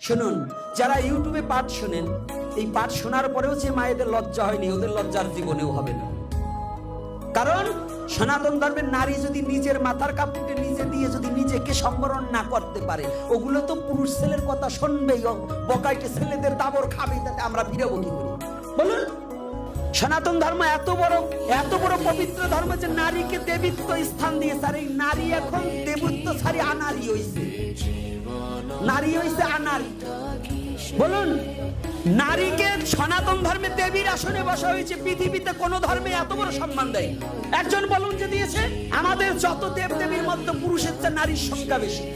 শুনুন, যারা ইউটিউবে পাঠ শোনেন, এই পাঠ শোনার পরেও যে মায়েদের লজ্জা হয়নি, ওদের লজ্জার জীবনেও হবে না। কারণ সনাতন ধর্মের নারী যদি নিজের মাথার কাপড়ে নিজে দিয়ে যদি নিজেকে সম্বরণ না করতে পারে, ওগুলো তো পুরুষ ছেলের কথা শুনবেই, বকাইটে ছেলেদের দাবর খাবে, তাতে আমরা ফিরাবো কি করি বলুন? সনাতন ধর্ম এত বড় পবিত্র ধর্ম যে নারীকে দেবীত্ব স্থান দিয়েছে। আর এই নারী এখন দেবত্ব ছাড়ি আনারী হয়েছে, নারী হয়েছে আনারী। বলুন, নারীকে সনাতন ধর্মে দেবীর আসনে বসা হয়েছে। পৃথিবীতে কোন ধর্মে এত বড় সম্মান দেয় একজন বলুন যে দিয়েছে? আমাদের যত দেব দেবীর মধ্যে পুরুষের চেয়ে নারীর সংখ্যা বেশি।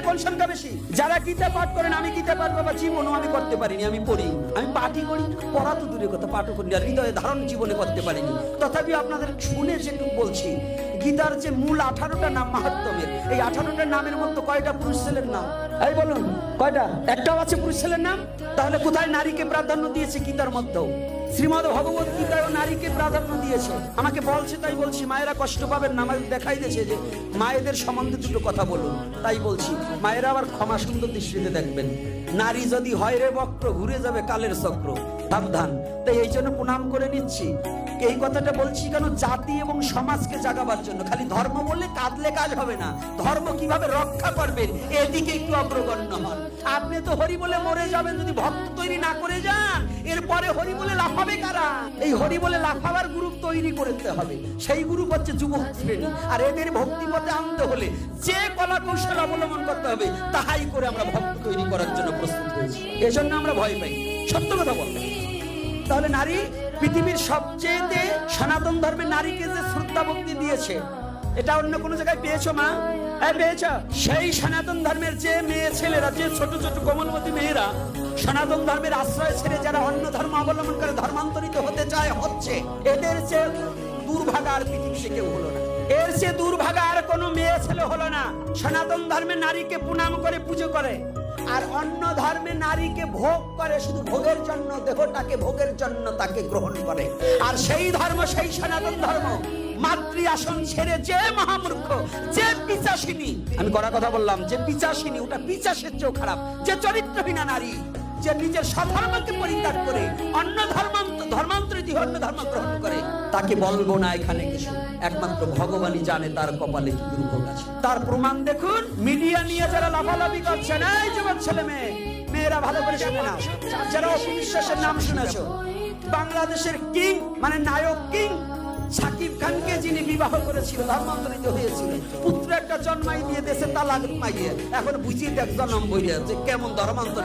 কোন সংখ্যা বেশি? যারা গীতা পাঠ করেন, আমি গীতা পাঠ বাবা জীবনও আমি করতে পারিনি, আমি পড়ি, আমি পাঠই করি, পড়া তো দূরের কথা, পাঠও করি না, হৃদয়ে ধারণ জীবনে করতে পারিনি। তথাপি আপনাদের শুনে যেটুকু বলছি, গীতার যে মূল 18টা নাম মাহাত্ম্যের, এই 18টা নামের মধ্যে কয়টা পুরুষ ছেলের নাম? এই বলুন কয়টা? একটাও আছে পুরুষ ছেলের নাম? তাহলে কোথায় নারীকে প্রাধান্য দিয়েছে গীতার মধ্যেও? শ্রীমদ ভগবত গীতায় নারীকে প্রাধান্য দিয়েছে। আমাকে বলছে তাই বলছি, মায়েরা কষ্ট পাবেন না, আমাকে দেখাই দিয়েছে যে মায়েদের সম্বন্ধে দুটো কথা বলুন, তাই বলছি। মায়েরা আবার ক্ষমা সুন্দর দৃষ্টিতে দেখবেন। নারী যদি হয় রে বক্র, ঘুরে যাবে কালের চক্র, সাবধান। তাই এই জন্য প্রণাম করে নিচ্ছি। এই কথাটা বলছি কেন? জাতি এবং সমাজকে জাগাবার জন্য। খালি ধর্ম বললে কাঁদলে কাজ হবে না, ধর্ম কিভাবে রক্ষা করবেন এদিকে একটু অগ্রগণ্য হন। আপনি তো হরি বলে মরে যাবেন যদি ভক্ত তৈরি না করে যান, এরপরে হরি বলে লাফাবে কারা? এই হরি বলে লাফাবার গ্রুপ তৈরি করতে হবে। সেই গ্রুপ হচ্ছে যুবক শ্রেণী। আর এদের ভক্তি পথে আনতে হলে যে কলা কৌশল অবলম্বন করতে হবে, তাহাই করে আমরা ভক্ত তৈরি করার জন্য প্রস্তুত হয়েছি। এজন্য আমরা ভয় পাই, সত্য কথা বলতে। তাহলে নারী পৃথিবীর সবচেয়ে সনাতন ধর্মে নারীকে যে শ্রদ্ধা ভক্তি দিয়েছে, এটা অন্য কোন জায়গায় পেয়েছো মা? পেয়েছ? সেই সনাতন ধর্মের যে মেয়ে ছেলেরা, যে ছোট ছোট কোমলবতী মেয়েরা সনাতন ধর্মের আশ্রয় ছেড়ে যারা অন্য ধর্ম অবলম্বন করে ধর্মান্তরিত হতে চায়, হচ্ছে, এদের চেয়ে দুর্ভাগা আর পৃথিবীতে কেউ হলো না। এর চেয়ে দুর্ভাগা আর কোনো মেয়ে ছেলে হলো না। সনাতন ধর্মে নারীকে প্রণাম করে পুজো করে, আর অন্য ধর্মে নারীকে ভোগ করে, শুধু ভোগের জন্য, দেহটাকে ভোগের জন্য তাকে গ্রহণ করে। আর সেই ধর্ম, সেই সনাতন ধর্ম মাতৃ আসন ছেড়ে যে মহামূর্খ, যে পিচাসিনী, আমি কড়া কথা বললাম, যে পিচাসিনী, ওটা পিচাসের চেয়েও খারাপ, যে চরিত্রহীনা নারী, যে নিজের স্বধর্মকে পরিত্যাগ করে অন্য ধর্মান্তরিত অন্য ধর্ম গ্রহণ করে, তাকে বলবো না এখানে কিছু। একমাত্র ভগবানই জানে তার কপালে কি দুর্ভোগ আছে। তার প্রমাণ দেখুন, মিডিয়া নিয়ে যারা লাফালাফি করছেন, এই যুবক ছেলে মেয়েরা ভালো করে শুনে নাও, যারা অপবিশ্বাসের নাম শুনেছো, বাংলাদেশের কিং মানে নায়ক কিং সাকিব খানকে যিনি বিবাহ করেছিল, ধর্মান্তরিত হয়েছিল, পুত্র একটা জন্মাই দিয়ে দেশে তালাক মাইয়ে, এখন বুঝিয়ে দেখ জন্ম বইয়া যে কেমন ধর্মান্তরিত।